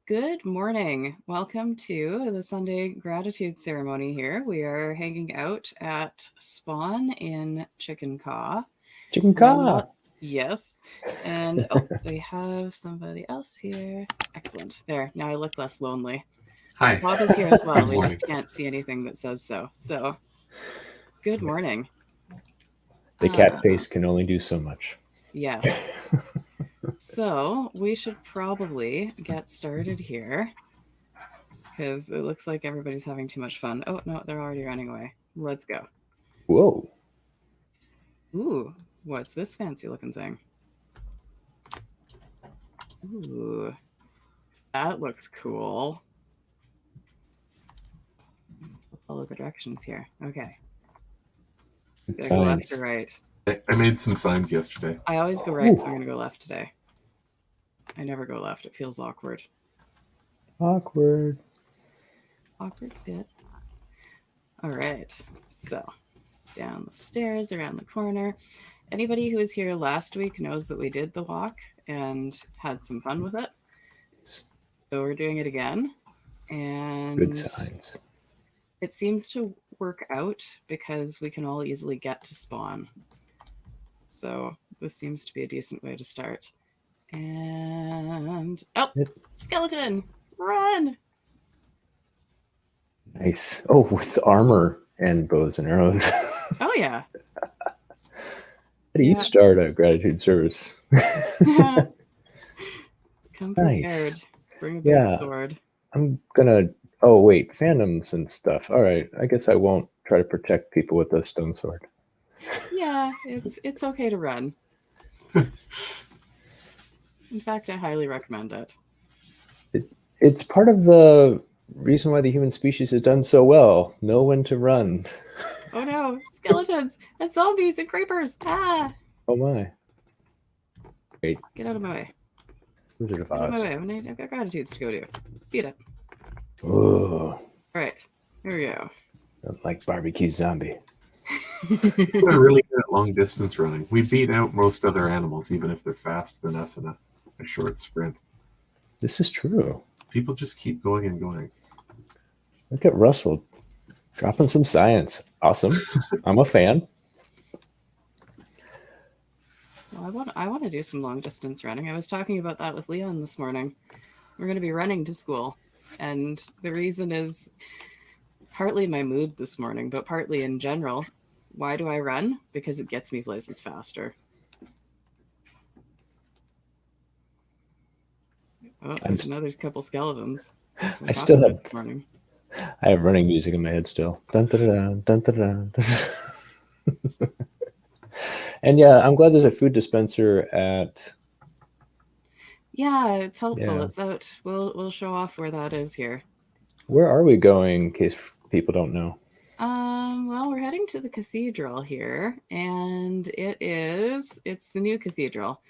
Good morning. Welcome to the Sunday gratitude ceremony here. We are hanging out at Spawn in Chik'in Ka'ah. Chik'in And I'm Ka'ah. not, yes. And we have somebody else here. Excellent. There, now I look less lonely. Hi. Bob is here as well. Good We morning. just can't see anything that says so. So, good morning. The cat face can only do so much. Yes. So, we should probably get started here because it looks like everybody's having too much fun. Oh, no, they're already running away. Let's go. Whoa. Ooh, what's this fancy looking thing? Ooh, that looks cool. Let's follow the directions here. Okay. Go left or right? I made some signs yesterday. I always go right, so I'm going to go left today. I never go left. It feels awkward. Awkward. Awkward's good. All right. So, down the stairs, around the corner. Anybody who was here last week knows that we did the walk and had some fun with it. So we're doing it again. And good signs. It seems to work out because we can all easily get to spawn. So this seems to be a decent way to start. And skeleton, run! Nice. Oh, with armor and bows and arrows. Oh yeah. How do you start a gratitude service? Come prepared. Nice. Bring a big sword. I'm gonna. Oh wait, phantoms and stuff. All right. I guess I won't try to protect people with a stone sword. Yeah, it's okay to run. In fact, I highly recommend it. It's part of the reason why the human species has done so well. Know when to run. Oh no, skeletons and zombies and creepers. Ah! Oh my. Wait. Get out of my way. Wizard of Get out of Oz. my way. I've got gratitudes to go do. Beat it. Oh. Alright, here we go. Like barbecue zombie. We're really good at long distance running. We beat out most other animals, even if they're faster than us in a short sprint. This is true. People just keep going and going. Look at Russell dropping some science. Awesome. I'm a fan. Well, I want to do some long distance running. I was talking about that with Leon this morning. We're going to be running to school. And the reason is partly my mood this morning, but partly in general. Why do I run? Because it gets me places faster. Oh, there's another couple skeletons. I still have this morning. I have running music in my head still. Dun, dun, dun, dun, dun, dun. And yeah, I'm glad there's a food dispenser at. Yeah, it's helpful. Yeah. It's out. We'll show off where that is here. Where are we going in case people don't know? Well, we're heading to the cathedral here, and it's the new cathedral.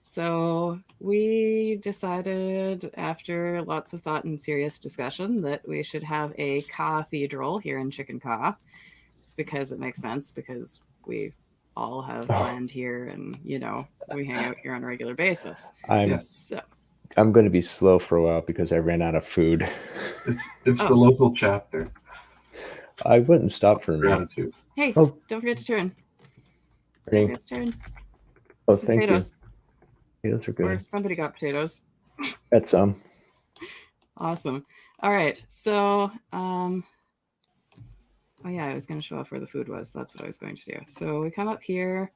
So we decided after lots of thought and serious discussion that we should have a cathedral here in Chik'in Ka'ah because it makes sense because we all have land here and, we hang out here on a regular basis. I'm going to be slow for a while because I ran out of food. It's the local chapter. I wouldn't stop for a minute. Hey, don't forget to turn. Don't forget to turn. Oh, some thank potatoes. you. Potatoes are good. Or somebody got potatoes. Got some. Awesome. All right. So, oh yeah, I was going to show off where the food was. That's what I was going to do. So we come up here,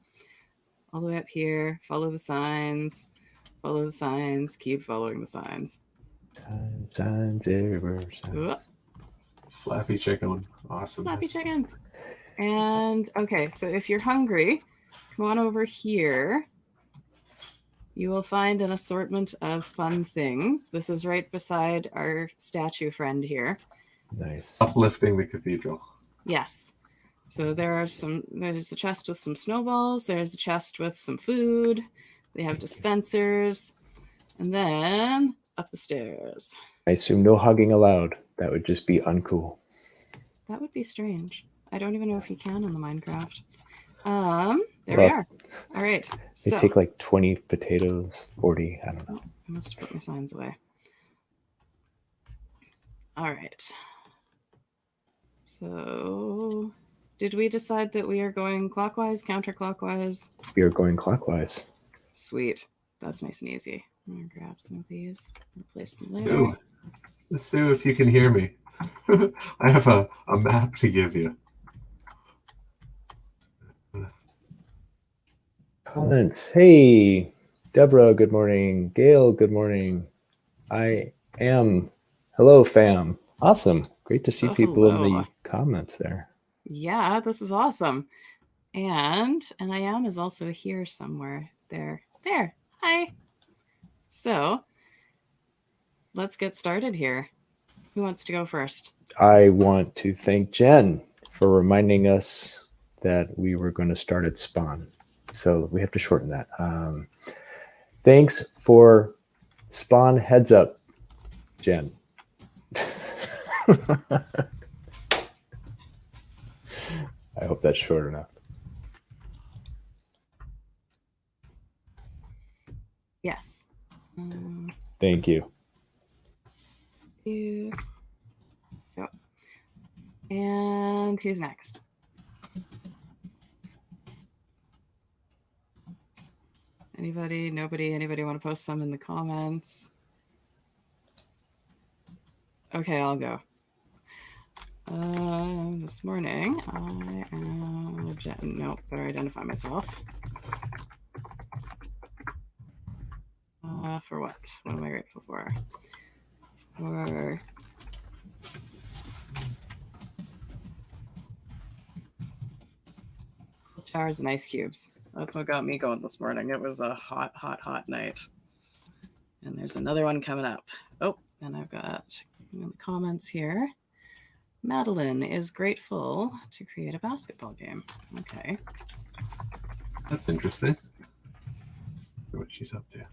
all the way up here, follow the signs, keep following the signs. Signs everywhere. Signs. Flappy chicken. Awesome. Flappy chickens. And okay, so if you're hungry, come on over here. You will find an assortment of fun things. This is right beside our statue friend here. Nice. Uplifting the cathedral. Yes. So there's a chest with some snowballs. There's a chest with some food. They have dispensers. And then up the stairs. I assume no hugging allowed. That would just be uncool. That would be strange. I don't even know if you can on the Minecraft. There we are. All right. They take like 20 potatoes, 40, I don't know. I must have put my signs away. All right. So, did we decide that we are going clockwise, counterclockwise? We are going clockwise. Sweet. That's nice and easy. I'm going to grab some of these and place them there. Sue, if you can hear me, I have a map to give you. Comments. Hey, Deborah, good morning. Gail, good morning. I am. Hello, fam. Awesome. Great to see people in the comments there. Yeah, this is awesome. And I am is also here somewhere. There. Hi. So, let's get started here. Who wants to go first? I want to thank Jen for reminding us that we were going to start at spawn. So we have to shorten that. Thanks for spawn heads up, Jen. I hope that's short enough. Yes. Thank you. Go. And who's next? Anybody? Nobody? Anybody want to post some in the comments? Okay, I'll go. This morning, I am... Nope, better identify myself. For what? What am I grateful for? For... showers and ice cubes. That's what got me going this morning. It was a hot night. And there's another one coming up. Oh, and I've got in the comments here. Madeline is grateful to create a basketball game. Okay. That's interesting. What she's up to.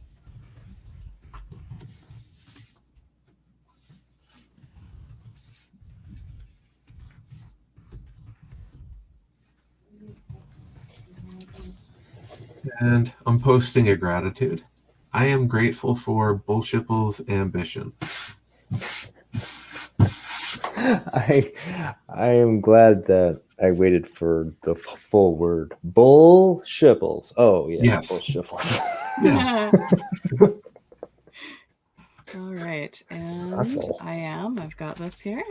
And I'm posting a gratitude. I am grateful for Bullshipple's ambition. I am glad that I waited for the full word. Bullshipples. Oh, yeah. Yes. Bullshipples. Yeah. All right. And Hustle. I've got this here.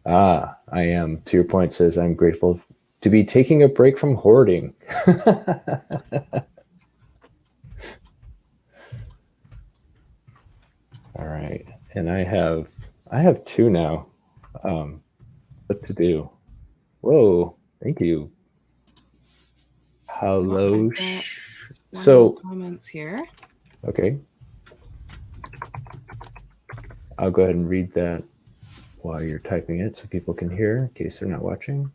I am. To your point, says I'm grateful to be taking a break from hoarding. All right. And I have two now. What to do? Whoa, thank you. Hello. So comments here. Okay. I'll go ahead and read that while you're typing it so people can hear in case they're not watching.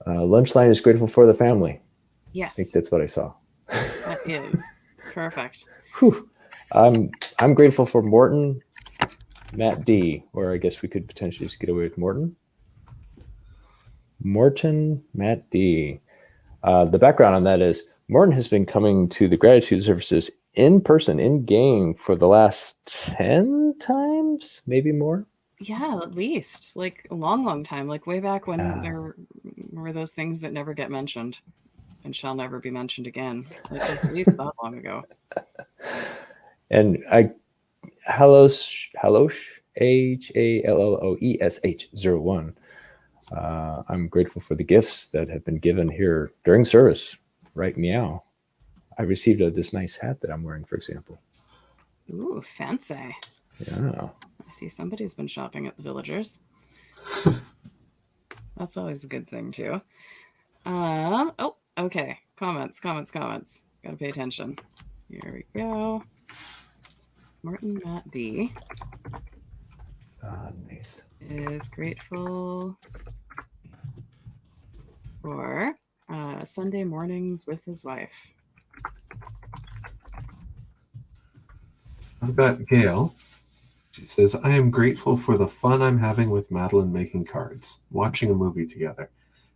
Lunchline is grateful for the family. Yes. I think that's what I saw. That is perfect. Whew. I'm grateful for Morton, Matt D, or I guess we could potentially just get away with Morton. Morton, Matt D. The background on that is Morton has been coming to the gratitude services in person, in game, for the last 10 times, maybe more. Yeah, at least like a long time, like way back when there were those things that never get mentioned and shall never be mentioned again. It was at least that long ago. And Hallosh, HALLOESH01. I'm grateful for the gifts that have been given here during service. Right, meow. I received this nice hat that I'm wearing, for example. Ooh, fancy. Yeah. I see somebody's been shopping at the Villagers. That's always a good thing, too. Oh, okay. Comments. Gotta pay attention. Here we go. Morton Matt D. Nice. Is grateful for Sunday mornings with his wife. I've got Gail. She says, I am grateful for the fun I'm having with Madeline making cards, watching a movie together.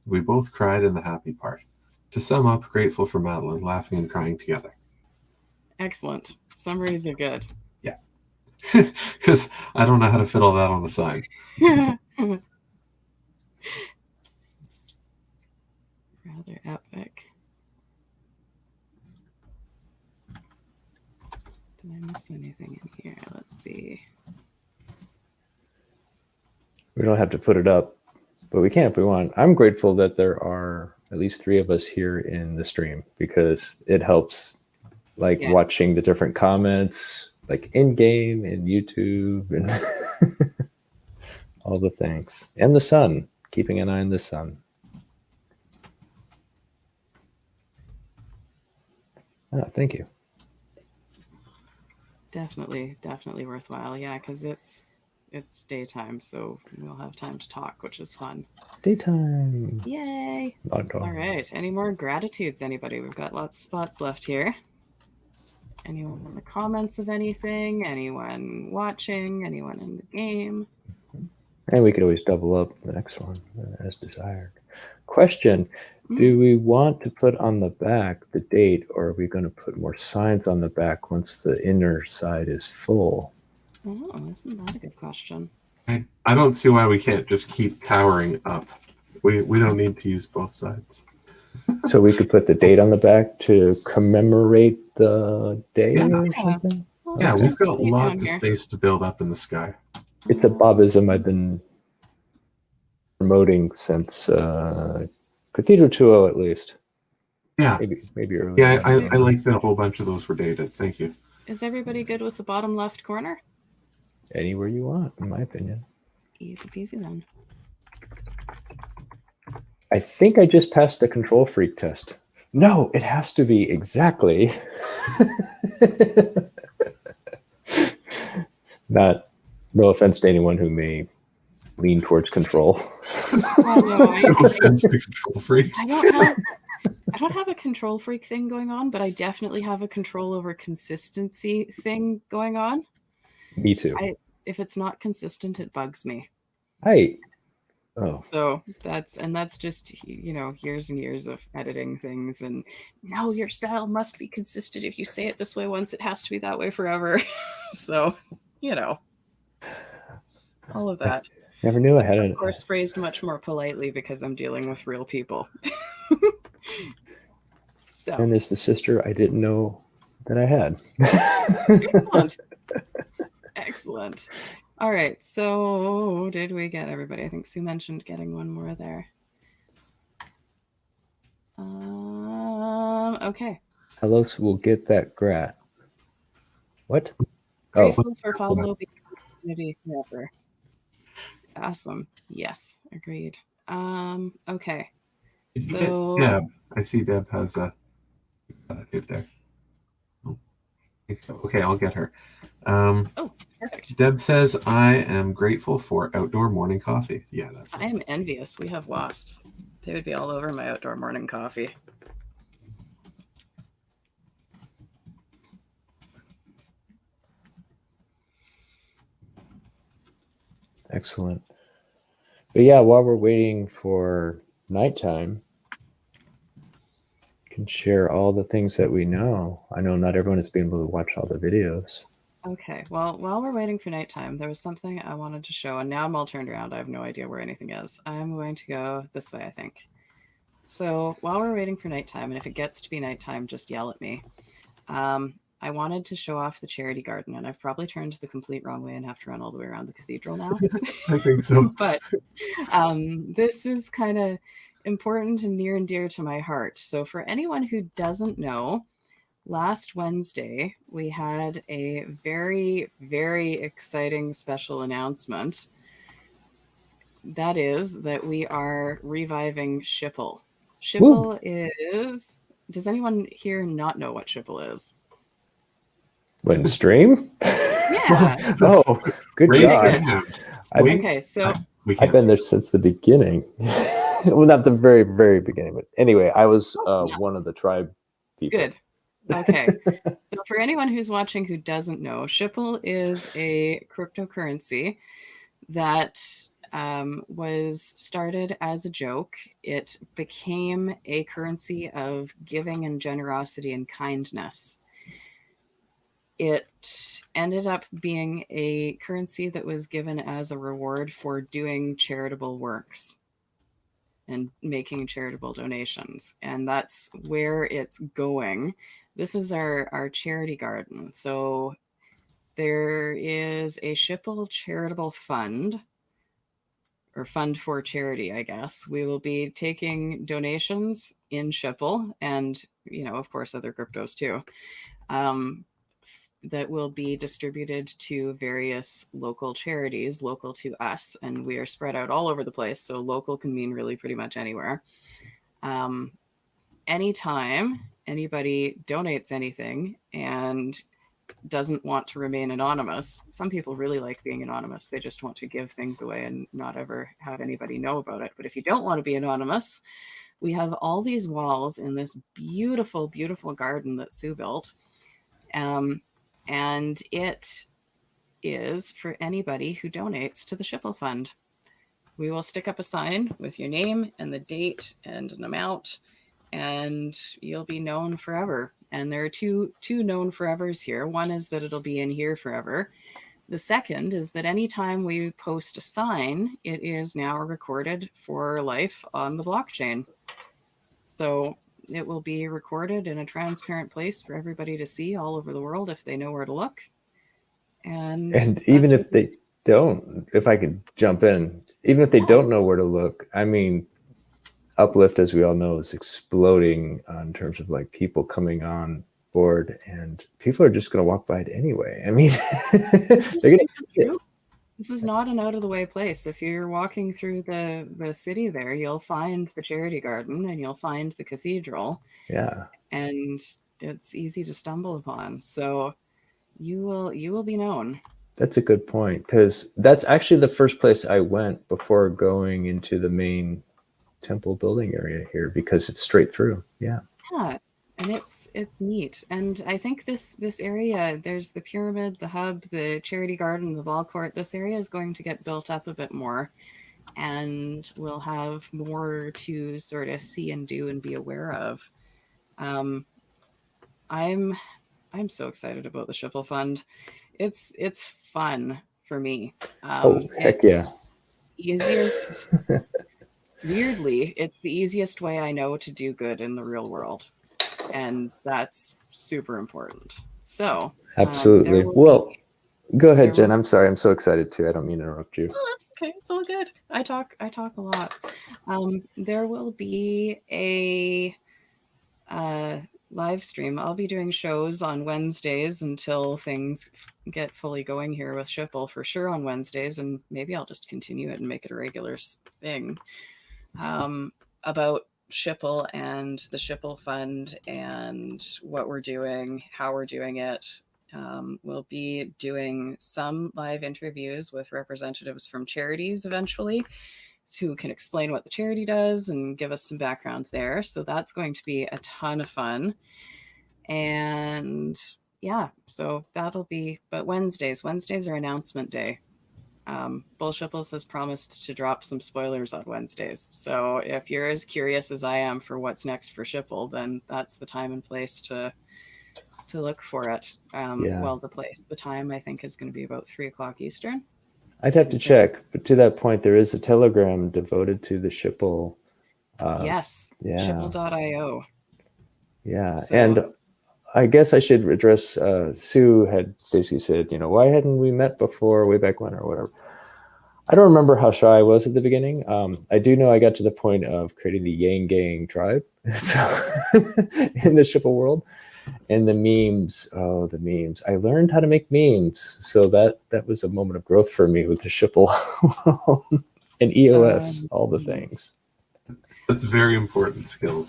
We both cried in the happy part. To sum up, grateful for Madeline, laughing and crying together. Excellent. Summaries are good. Yeah. because I don't know how to fit all that on the sign. Rather epic. Did I miss anything in here? Let's see. We don't have to put it up, but we can if we want. I'm grateful that there are at least 3 of us here in the stream because it helps, like Yes. watching the different comments, like in game and YouTube and all the things, and the sun. Keeping an eye on the sun. Oh, thank you. Definitely worthwhile. Yeah, because it's daytime, so we'll have time to talk, which is fun. Daytime. Yay! All right. Any more gratitudes, anybody? We've got lots of spots left here. Anyone in the comments of anything? Anyone watching? Anyone in the game? And we could always double up the next one as desired. Question. Do we want to put on the back the date, or are we going to put more signs on the back once the inner side is full? Oh, isn't that a good question? I don't see why we can't just keep towering up. We don't need to use both sides. So we could put the date on the back to commemorate the day or something? Yeah, we've got lots of space to build up in the sky. It's a Bobism I've been promoting since Cathedral 2.0 at least. Yeah. Maybe earlier. Yeah, I like that a whole bunch of those were dated. Thank you. Is everybody good with the bottom left corner? Anywhere you want, in my opinion. Easy peasy then. I think I just passed the control freak test. No, it has to be exactly. No offense to anyone who may lean towards control. No offense to control freaks. I don't have a control freak thing going on, but I definitely have a control over consistency thing going on. Me too. If it's not consistent, it bugs me. Oh. So that's just, years and years of editing things, and no, your style must be consistent. If you say it this way once, it has to be that way forever. So, all of that. Never knew I had it. Of course, phrased much more politely because I'm dealing with real people. So. And it's the sister I didn't know that I had. Excellent. All right. So did we get everybody? I think Sue mentioned getting one more there. Okay. Hellos will get that grat. What? Grateful for Pablo being community forever. Awesome. Yes. Agreed. Okay. So Deb. I see Deb has a hit there. Oh. Okay, I'll get her. Perfect. Deb says, I am grateful for outdoor morning coffee. Yeah, that's nice. I am envious. We have wasps. They would be all over my outdoor morning coffee. Excellent. But yeah, while we're waiting for nighttime, we can share all the things that we know. I know not everyone has been able to watch all the videos. Okay, well, while we're waiting for nighttime, there was something I wanted to show, and now I'm all turned around. I have no idea where anything is. I'm going to go this way, I think. So while we're waiting for nighttime, and if it gets to be nighttime, just yell at me. I wanted to show off the charity garden, and I've probably turned the complete wrong way and have to run all the way around the cathedral now. I think so. But this is kind of important and near and dear to my heart. So for anyone who doesn't know, last Wednesday, we had a very, very exciting special announcement. That is that we are reviving Schipul. Schipul is... Does anyone here not know what Schipul is? When stream? Yeah. Oh, good job. Okay, so... I've been there since the beginning. Well, not the very, very beginning, but anyway, I was one of the tribe people. Good. Okay. So for anyone who's watching who doesn't know, Schipul is a cryptocurrency that was started as a joke. It became a currency of giving and generosity and kindness. It ended up being a currency that was given as a reward for doing charitable works and making charitable donations. And that's where it's going. This is our charity garden. So there is a Schipul charitable fund, or fund for charity, I guess. We will be taking donations in Schipul and, of course, other cryptos too. That will be distributed to various local charities local to us, and we are spread out all over the place, so local can mean really pretty much anywhere. Anytime anybody donates anything and doesn't want to remain anonymous, some people really like being anonymous, they just want to give things away and not ever have anybody know about it. But if you don't want to be anonymous, we have all these walls in this beautiful, beautiful garden that Sue built. And it is for anybody who donates to the Schipul Fund. We will stick up a sign with your name and the date and an amount, and you'll be known forever. And there are two known forevers here. One is that it'll be in here forever. The second is that anytime we post a sign, it is now recorded for life on the blockchain. So it will be recorded in a transparent place for everybody to see all over the world if they know where to look. And even if they don't, if I could jump in, even if they don't know where to look, I mean, Uplift, as we all know, is exploding in terms of like people coming on board, and people are just going to walk by it anyway. I mean, they're going to. This is not an out of the way place. If you're walking through the city there, you'll find the charity garden and you'll find the cathedral. Yeah. And it's easy to stumble upon. So you will be known. That's a good point, because that's actually the first place I went before going into the main temple building area here, because it's straight through. Yeah. Yeah. And it's neat. And I think this area, there's the pyramid, the hub, the charity garden, the ball court. This area is going to get built up a bit more, and we'll have more to sort of see and do and be aware of. I'm so excited about the Schipul Fund. It's fun for me. Heck yeah. Easiest. Weirdly, it's the easiest way I know to do good in the real world. And that's super important. So absolutely. Well, go ahead, Jen. I'm sorry. I'm so excited too. I don't mean to interrupt you. Oh, that's okay. It's all good. I talk a lot. There will be a live stream. I'll be doing shows on Wednesdays until things get fully going here with Schipul, for sure on Wednesdays, and maybe I'll just continue it and make it a regular thing. About Schipul and the Schipul Fund and what we're doing, how we're doing it. We'll be doing some live interviews with representatives from charities eventually, who can explain what the charity does and give us some background there. So that's going to be a ton of fun. And yeah, so that'll be, but Wednesdays are announcement day. Bull Schipul's has promised to drop some spoilers on Wednesdays. So if you're as curious as I am for what's next for Schipul, then that's the time and place to look for it. Well, the time I think is going to be about 3:00 Eastern. I'd have to check, but to that point, there is a Telegram devoted to the Schipul. Yes, Schipul.io. Yeah, so, and I guess I should address, Sue had basically said, why hadn't we met before, way back when or whatever. I don't remember how shy I was at the beginning. I do know I got to the point of creating the Yang Gang tribe so in the Schipul world. And the memes, the memes. I learned how to make memes. So that was a moment of growth for me with the Schipul and EOS, all the things. That's a very important skill.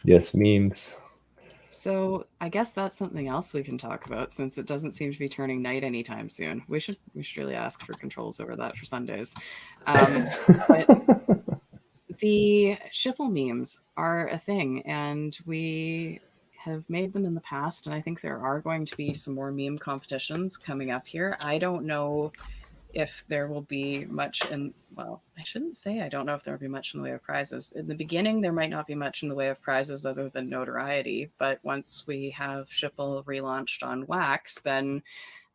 Yes, memes. So I guess that's something else we can talk about, since it doesn't seem to be turning night anytime soon. We should really ask for controls over that for Sundays. But the Schipul memes are a thing, and we have made them in the past, and I think there are going to be some more meme competitions coming up here. I don't know if there will be much well, I shouldn't say I don't know if there will be much in the way of prizes. In the beginning, there might not be much in the way of prizes other than notoriety. But once we have Schipul relaunched on Wax, then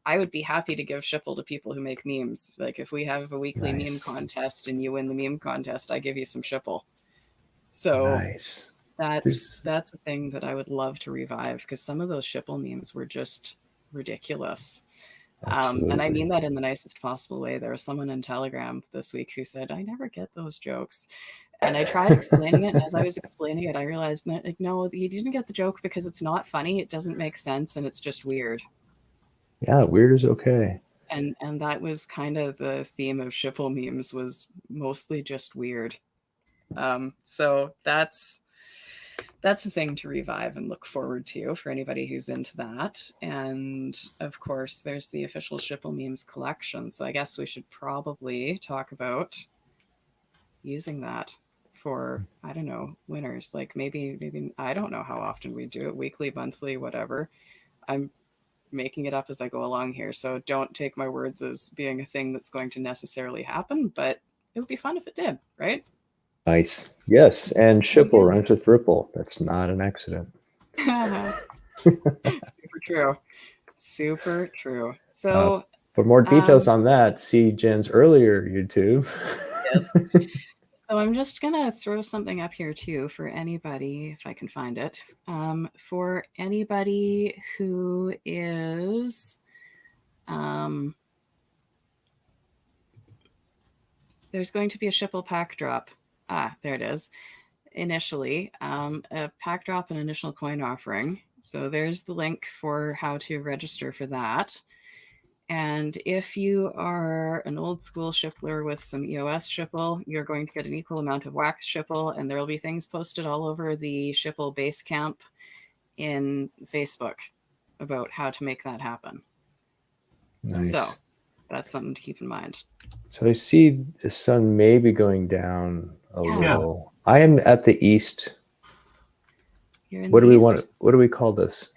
I would be happy to give Schipul to people who make memes. Like if we have a weekly meme contest and you win the meme contest, I give you some Schipul. So Nice. that's a thing that I would love to revive, because some of those Schipul memes were just ridiculous. And I mean that in the nicest possible way. There was someone in Telegram this week who said, I never get those jokes. And I tried explaining it. And as I was explaining it, I realized, like, no, you didn't get the joke because it's not funny. It doesn't make sense. And it's just weird. Yeah, weird is okay. And that was kind of the theme of Schipul memes, was mostly just weird. So that's a thing to revive and look forward to for anybody who's into that. And of course, there's the official Schipul memes collection. So I guess we should probably talk about using that for, I don't know, winners. Like maybe I don't know how often we do it, weekly, monthly, whatever. I'm making it up as I go along here, so don't take my words as being a thing that's going to necessarily happen, but it would be fun if it did, right? Nice. Yes, and Schipul rhymes with ripple. That's not an accident. Super true. Super true. So for more details on that, see Jen's earlier YouTube. Yes. So I'm just going to throw something up here too for anybody, if I can find it, for anybody who is, there's going to be a Schipul pack drop. There it is. Initially, a pack drop and initial coin offering. So there's the link for how to register for that. And if you are an old school Schipler with some EOS Schipul, you're going to get an equal amount of Wax Schipul, and there will be things posted all over the Schipul base camp in Facebook about how to make that happen. Nice. So that's something to keep in mind. So I see the sun may be going down a little. I am at the east. What do we want? What do we call this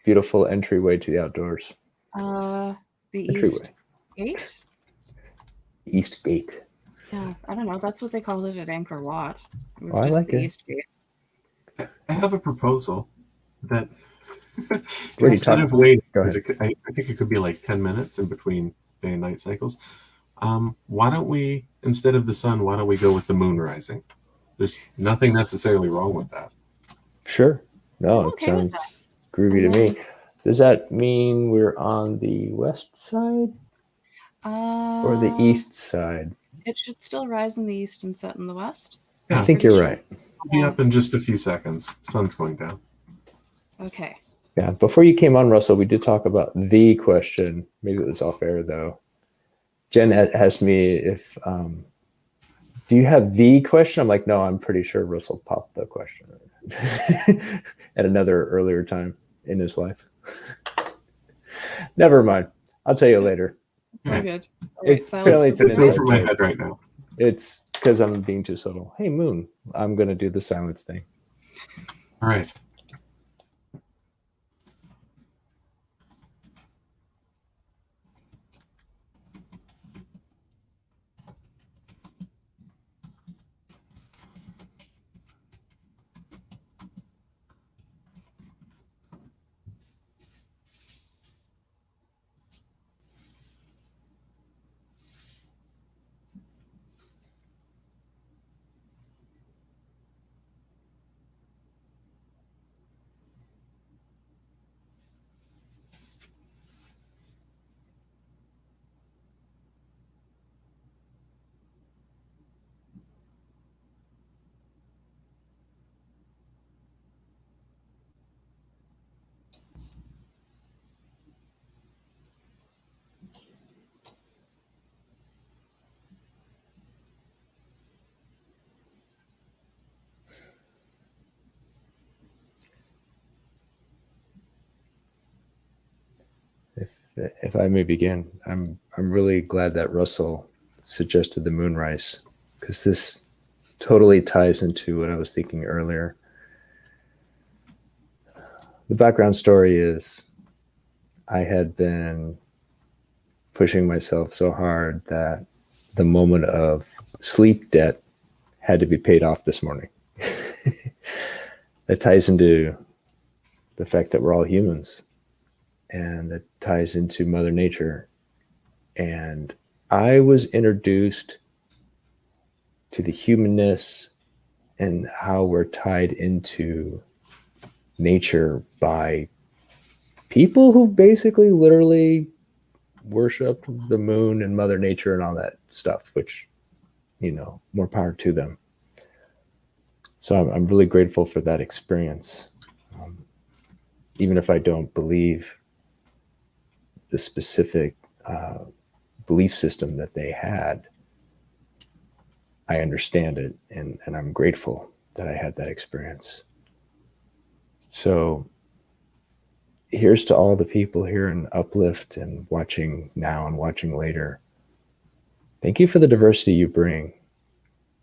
beautiful entryway to the outdoors? The entryway. East Gate? East Gate. Yeah, I don't know. That's what they called it at Angkor Wat. It was I just like the it. East Gate. I have a proposal that instead of waiting, I think it could be like 10 minutes in between day and night cycles. Why don't we, instead of the sun, why don't we go with the moon rising? There's nothing necessarily wrong with that. Sure. No, it sounds groovy to me. Does that mean we're on the west side or the east side? It should still rise in the east and set in the west. Yeah, I think you're right. It'll be up in just a few seconds. Sun's going down. Okay. Yeah. Before you came on, Russell, we did talk about the question. Maybe it was off air though. Jen asked me if, do you have the question? I'm like, no, I'm pretty sure Russell popped the question at another earlier time in his life. Never mind. I'll tell you later. Very good. It's over my head right now. It's because I'm being too subtle. Hey, Moon, I'm going to do the silence thing. All right. If I may begin, I'm really glad that Russell suggested the moonrise, because this totally ties into what I was thinking earlier. The background story is I had been pushing myself so hard that the moment of sleep debt had to be paid off this morning. That ties into the fact that we're all humans, and that ties into Mother Nature. And I was introduced to the humanness and how we're tied into nature by people who basically literally worship the moon and Mother Nature and all that stuff, which, more power to them. So I'm really grateful for that experience. Even if I don't believe the specific belief system that they had, I understand it, and I'm grateful that I had that experience. So here's to all the people here in Uplift and watching now and watching later. Thank you for the diversity you bring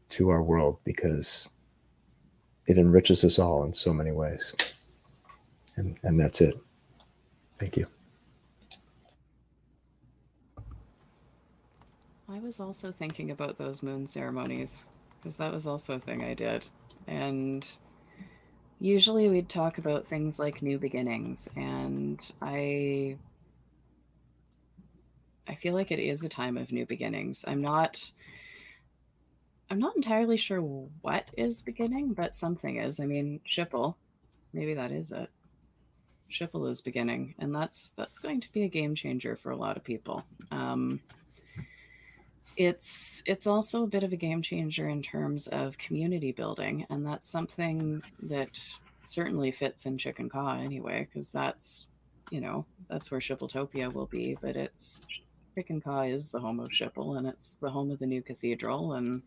to our world, because it enriches us all in so many ways. And that's it. Thank you. I was also thinking about those moon ceremonies, because that was also a thing I did. And usually we'd talk about things like new beginnings, and I feel like it is a time of new beginnings. I'm not entirely sure what is beginning, but something is. I mean, Schipul, maybe that is it. Schipul is beginning, and that's going to be a game changer for a lot of people. It's also a bit of a game changer in terms of community building, and that's something that certainly fits in Chik'in Ka'ah anyway, because that's where Schipultopia will be. But Chik'in Ka'ah is the home of Schipul, and it's the home of the new cathedral, and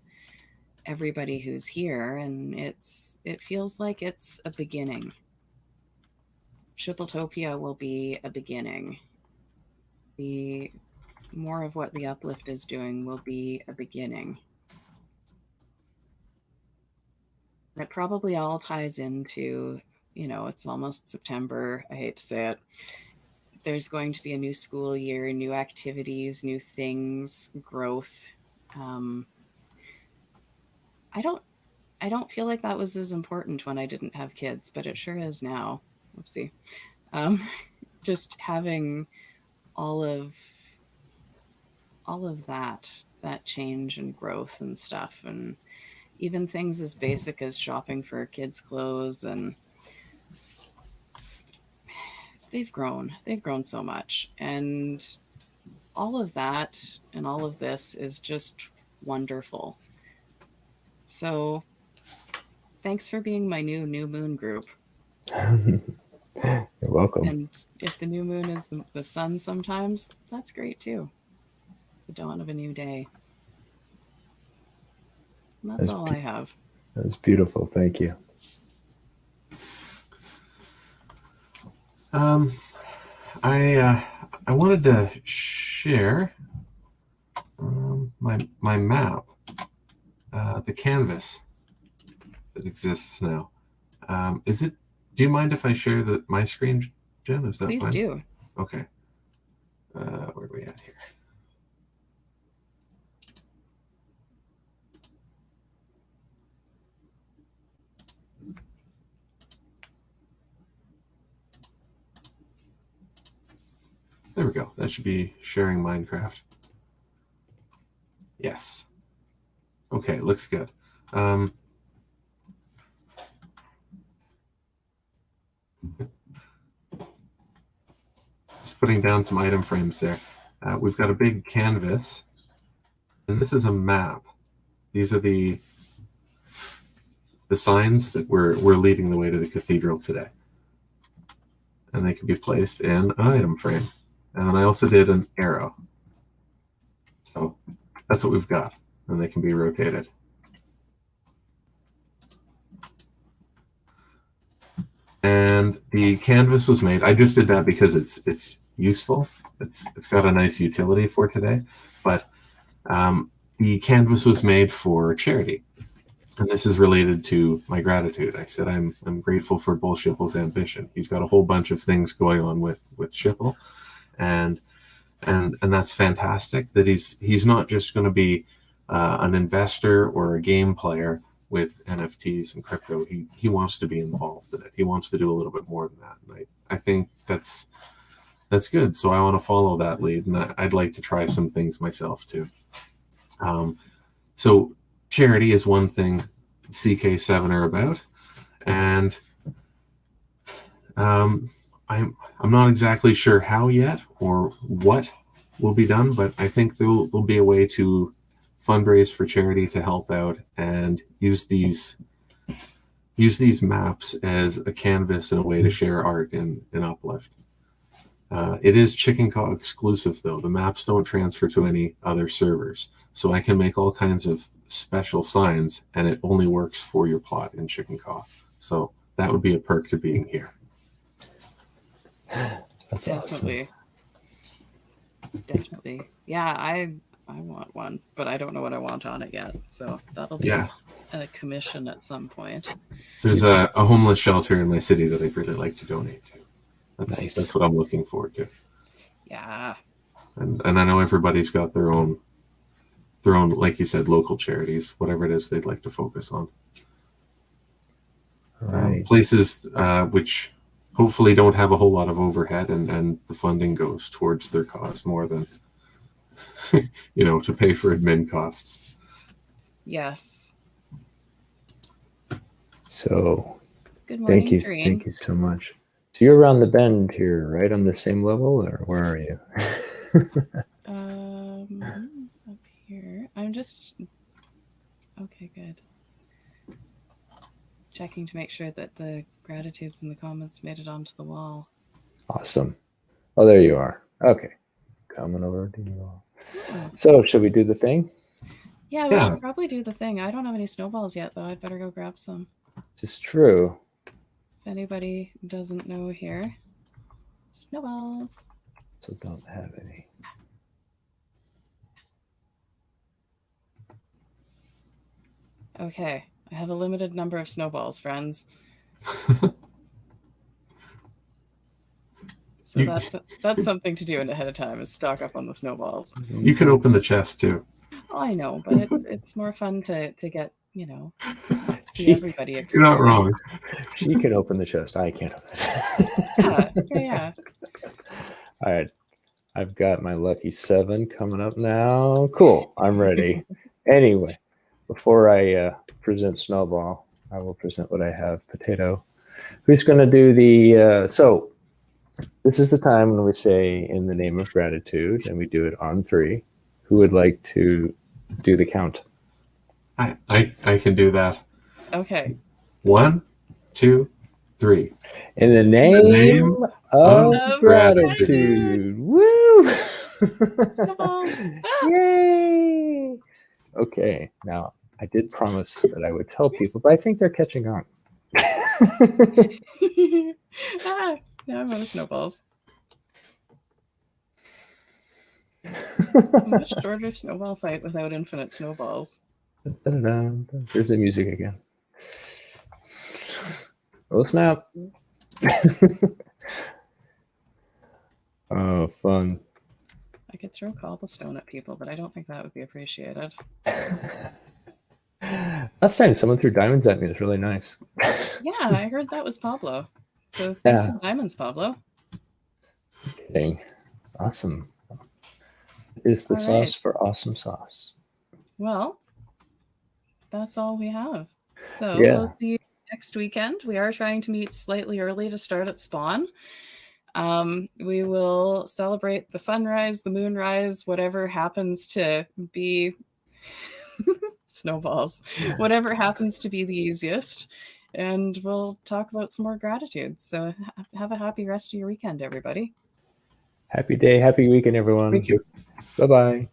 everybody who's here, and it feels like it's a beginning. Schipultopia will be a beginning. The more of what the Uplift is doing will be a beginning. And it probably all ties into, it's almost September. I hate to say it. There's going to be a new school year, new activities, new things, growth. I don't feel like that was as important when I didn't have kids, but it sure is now. Oopsie. Just having all of that change and growth and stuff, and even things as basic as shopping for kids' clothes, and they've grown so much, and all of that and all of this is just wonderful. So thanks for being my new moon group. You're welcome. And if the new moon is the sun sometimes, that's great too. The dawn of a new day. And that's all I have. That was beautiful. Thank you. I wanted to share my map, the canvas that exists now. Do you mind if I share my screen, Jen? Is that Please fine? do. Okay. Where are we at here? There we go. That should be sharing Minecraft. Yes. Okay, looks good. Just putting down some item frames there. We've got a big canvas, and this is a map. These are the signs that we're leading the way to the cathedral today, and they can be placed in an item frame. And then I also did an arrow. So that's what we've got, and they can be rotated. And the canvas was made, I just did that because it's useful. It's got a nice utility for today, but the canvas was made for charity. And this is related to my gratitude. I said I'm grateful for Bull Schipul's ambition. He's got a whole bunch of things going on with Schipul, and and that's fantastic. That he's not just going to be an investor or a game player with NFTs and crypto. He wants to be involved in it. He wants to do a little bit more than that. And I think that's good. So I want to follow that lead, and I'd like to try some things myself too. So charity is one thing CK7 are about, and I'm not exactly sure how yet or what will be done, but I think there'll be a way to fundraise for charity to help out and use these maps as a canvas and a way to share art in Uplift. It is Chik'in Ka'ah exclusive, though. The maps don't transfer to any other servers. So I can make all kinds of special signs, and it only works for your plot in Chik'in Ka'ah. So that would be a perk to being here. That's Definitely. Awesome. Definitely. Yeah, I want one, but I don't know what I want on it yet. So that'll be a commission at some point. There's a homeless shelter in my city that I'd really like to donate to. That's what I'm looking forward to. Yeah. And I know everybody's got their own, like you said, local charities, whatever it is they'd like to focus on. Right. Places which hopefully don't have a whole lot of overhead, and the funding goes towards their cause more than to pay for admin costs. Yes. So good morning, thank you. Green. Thank you so much. So you're around the bend here, right on the same level, or where are you? Up here. I'm just okay, good. Checking to make sure that the gratitudes in the comments made it onto the wall. Awesome. Oh, there you are. Okay. Coming over to you all. So, should we do the thing? Yeah, we should probably do the thing. I don't have any snowballs yet, though. I'd better go grab some. It's true. If anybody doesn't know here, snowballs. So don't have any. Okay, I have a limited number of snowballs, friends. So that's something to do ahead of time, is stock up on the snowballs. You can open the chest too. Oh, I know, but it's more fun to get, everybody excited. You're not wrong. She can open the chest. I can't open it. Yeah. All right. I've got my lucky 7 coming up now. Cool. I'm ready. Anyway, before I present Snowball, I will present what I have. Potato. Who's going to do the... So this is the time when we say in the name of gratitude, and we do it on 3. Who would like to do the count? I can do that. Okay. 1, 2, 3. In the name of gratitude. Woo! Snowballs. Yay! Okay, now I did promise that I would tell people, but I think they're catching on. Now I'm out of snowballs. A much shorter snowball fight without infinite snowballs. There's the music again. Oh, snap. Oh, fun. I could throw cobblestone at people, but I don't think that would be appreciated. Last time someone threw diamonds at me. It was really nice. Yeah, I heard that was Pablo. So thanks for diamonds, Pablo. Kidding. Awesome. Is the sauce for awesome sauce. Well, that's all we have. So we'll see you next weekend. We are trying to meet slightly early to start at spawn. We will celebrate the sunrise, the moonrise, whatever happens to be snowballs, whatever happens to be the easiest. And we'll talk about some more gratitude. So have a happy rest of your weekend, everybody. Happy day, happy weekend, everyone. Thank you. Bye-bye.